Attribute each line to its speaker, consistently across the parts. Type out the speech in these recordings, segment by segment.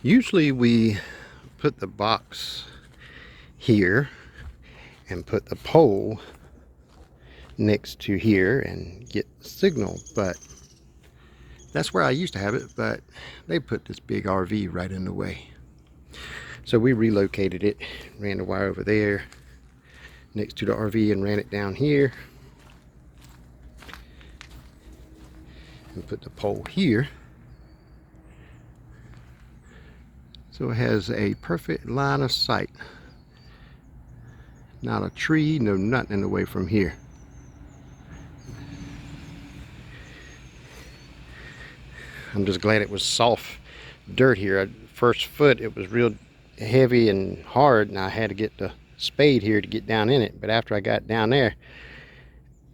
Speaker 1: Usually we put the box here and put the pole next to here and get signal, but that's where I used to have it, but they put this big RV right in the way. So we relocated it, ran the wire over there next to the RV and ran it down here and put the pole here. So it has a perfect line of sight. Not a tree, no nothing in the way from here. I'm just glad it was soft dirt here. At first foot it was real heavy and hard, and I had to get the spade here to get down in it. But after I got down there,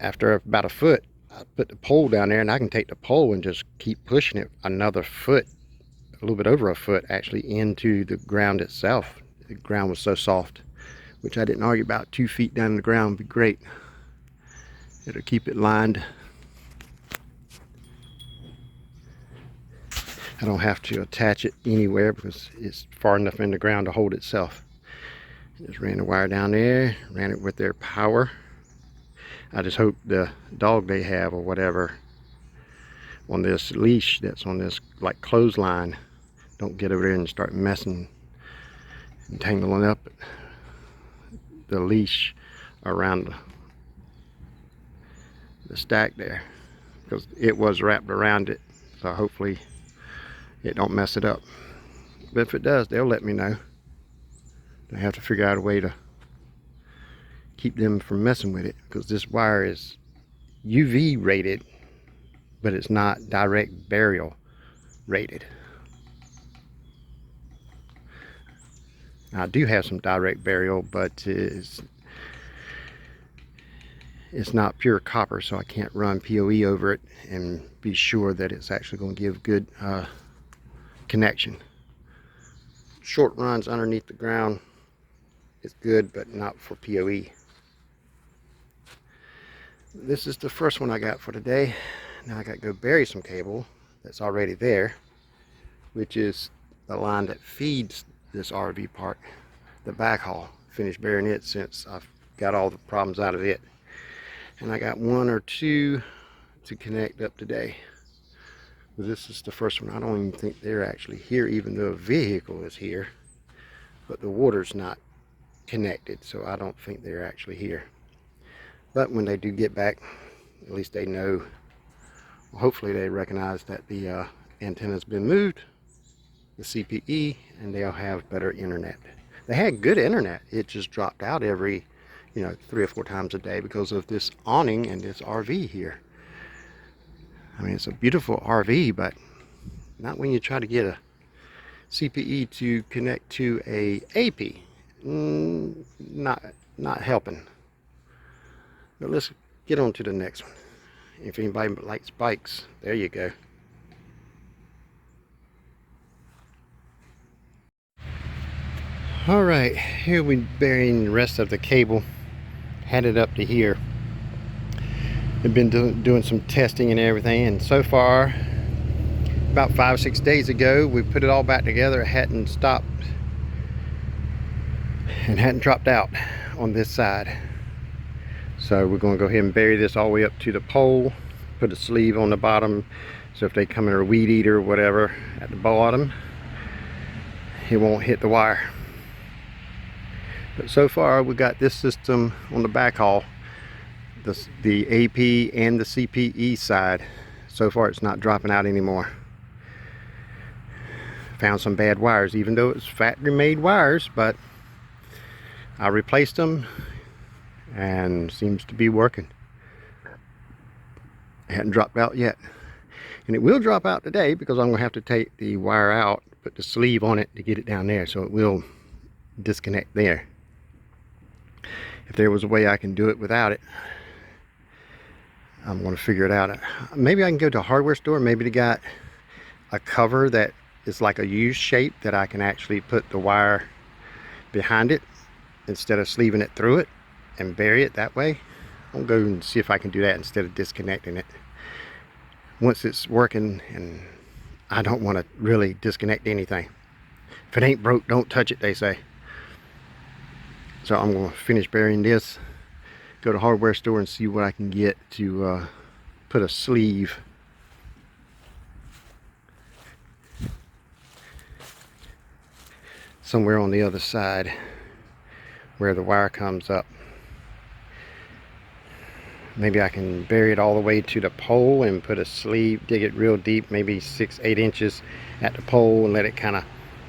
Speaker 1: after about a foot, I put the pole down there, and I can take the pole and just keep pushing it another foot, a little bit over a foot actually, into the ground itself. The ground was so soft, which I didn't argue about. 2 feet down in the ground would be great. It'll keep it lined. I don't have to attach it anywhere because it's far enough in the ground to hold itself. Just ran the wire down there, ran it with their power. I just hope the dog they have or whatever on this leash that's on this like clothesline don't get over there and start messing and tangling up the leash around the stack there, because it was wrapped around it, so hopefully it don't mess it up. But if it does, they'll let me know. I have to figure out a way to keep them from messing with it, because this wire is UV rated, but it's not direct burial rated. Now, I do have some direct burial, but it's not pure copper, so I can't run PoE over it and be sure that it's actually going to give good connection. Short runs underneath the ground is good, but not for PoE. This is the first one I got for today. Now I got to go bury some cable that's already there, which is the line that feeds this RV park, the backhaul. Finished burying it since I've got all the problems out of it. And I got 1 or 2 to connect up today. This is the first one. I don't even think they're actually here, even though a vehicle is here, but the water's not connected, so I don't think they're actually here. But when they do get back, at least they know, well, hopefully they recognize that the antenna's been moved, the CPE, and they'll have better internet. They had good internet, it just dropped out every 3 or 4 times a day because of this awning and this RV here. I mean, it's a beautiful RV, but not when you try to get a CPE to connect to a AP. Not helping. But let's get on to the next one. If anybody likes bikes, there you go. All right, here we're burying the rest of the cable. Had it up to here. I've been doing some testing and everything, and so far, about 5 or 6 days ago, we put it all back together. It hadn't stopped and hadn't dropped out on this side. So we're going to go ahead and bury this all the way up to the pole, put a sleeve on the bottom, so if they come in a weed eater or whatever at the bottom, it won't hit the wire. But so far we got this system on the backhaul, the AP and the CPE side. So far it's not dropping out anymore. Found some bad wires, even though it's factory made wires, but I replaced them and seems to be working. It hadn't dropped out yet, and it will drop out today because I'm gonna have to take the wire out, put the sleeve on it to get it down there, so it will disconnect there. If there was a way I can do it without it, I'm going to figure it out. Maybe I can go to a hardware store. Maybe they got a cover that is like a U shape that I can actually put the wire behind it instead of sleeving it through it and bury it that way. I'll go and see if I can do that instead of disconnecting it. Once it's working, and I don't want to really disconnect anything. If it ain't broke, don't touch it, they say. So I'm going to finish burying this, go to the hardware store and see what I can get to put a sleeve somewhere on the other side where the wire comes up. Maybe I can bury it all the way to the pole and put a sleeve, dig it real deep, maybe 6-8 inches at the pole, and let it kind of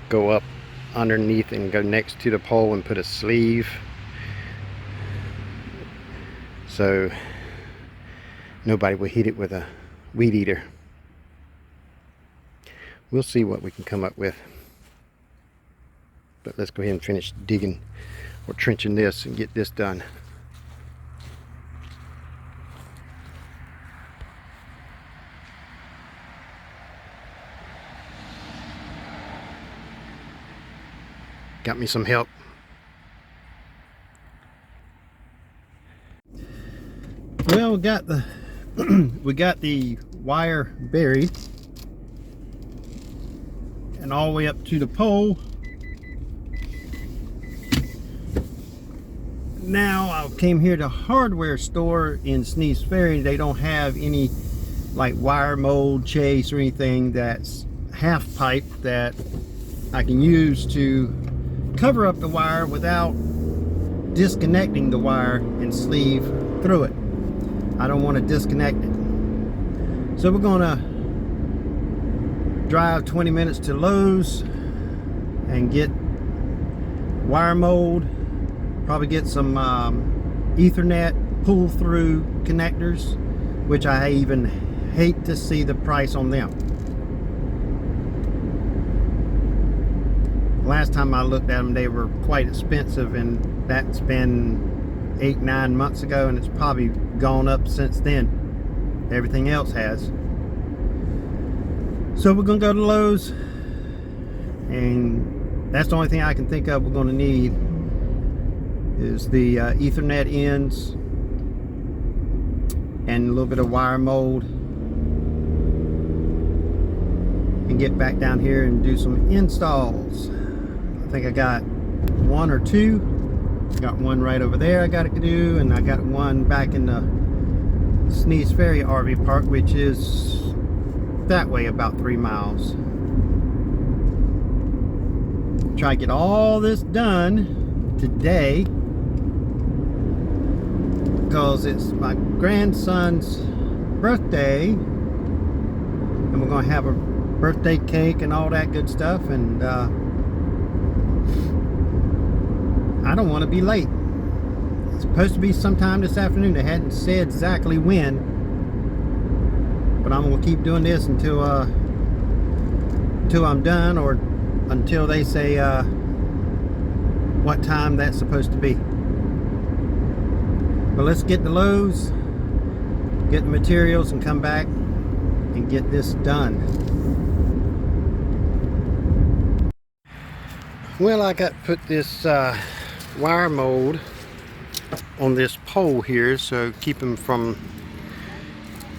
Speaker 1: go up underneath and go next to the pole and put a sleeve so nobody will hit it with a weed eater. We'll see what we can come up with. But let's go ahead and finish digging or trenching this and get this done. Got me some help. Well, we got the we got the wire buried and all the way up to the pole. Now I came here to a hardware store in Sneeze Ferry. They don't have any like wire mold chase or anything that's half pipe that I can use to cover up the wire without disconnecting the wire and sleeve through it. I don't want to disconnect it. So we're gonna drive 20 minutes to Lowe's and get wire mold, probably get some Ethernet pull through connectors, which I even hate to see the price on them. Last time I looked at them, they were quite expensive, and that's been 8-9 months ago, and it's probably gone up since then. Everything else has. So we're gonna go to Lowe's, and that's the only thing I can think of we're gonna need is the Ethernet ends and a little bit of wire mold, and get back down here and do some installs. I think I got one or two. I got one right over there I got to do, and I got one back in the Sneeze Ferry RV park, which is that way about 3 miles. Try to get all this done today because it's my grandson's birthday, and we're gonna have a birthday cake and all that good stuff, and I don't want to be late. It's supposed to be sometime this afternoon. They hadn't said exactly when, but I'm gonna keep doing this until I'm done, or until they say what time that's supposed to be. But let's get to Lowe's, get the materials, and come back and get this done. Well, I got to put this wire mold on this pole here, so keep them from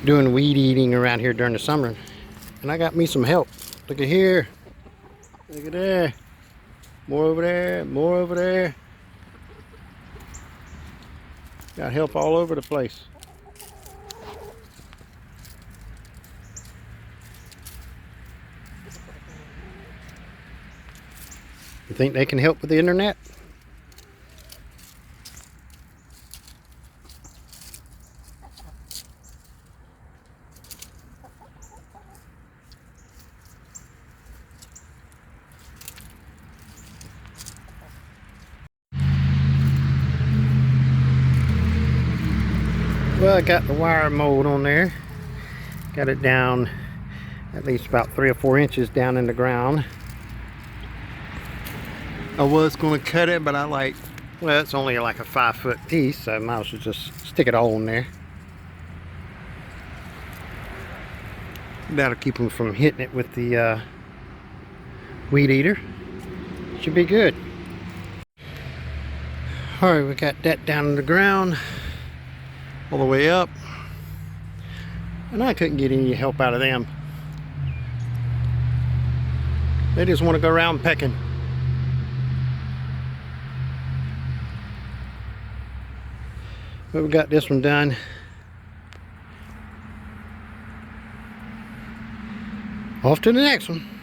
Speaker 1: doing weed eating around here during the summer. And I got me some help. Look at here, look at there, more over there, more over there. Got help all over the place. You think they can help with the internet? Well, I got the wire mold on there. Got it down at least about 3 or 4 inches down in the ground. I was going to cut it, but I well, it's only like a 5-foot piece, so I might as well just stick it all in there. That'll keep them from hitting it with the weed eater. Should be good. Alright, we got that down in the ground, all the way up, and I couldn't get any help out of them. They just want to go around pecking. But we got this one done. Off to the next one.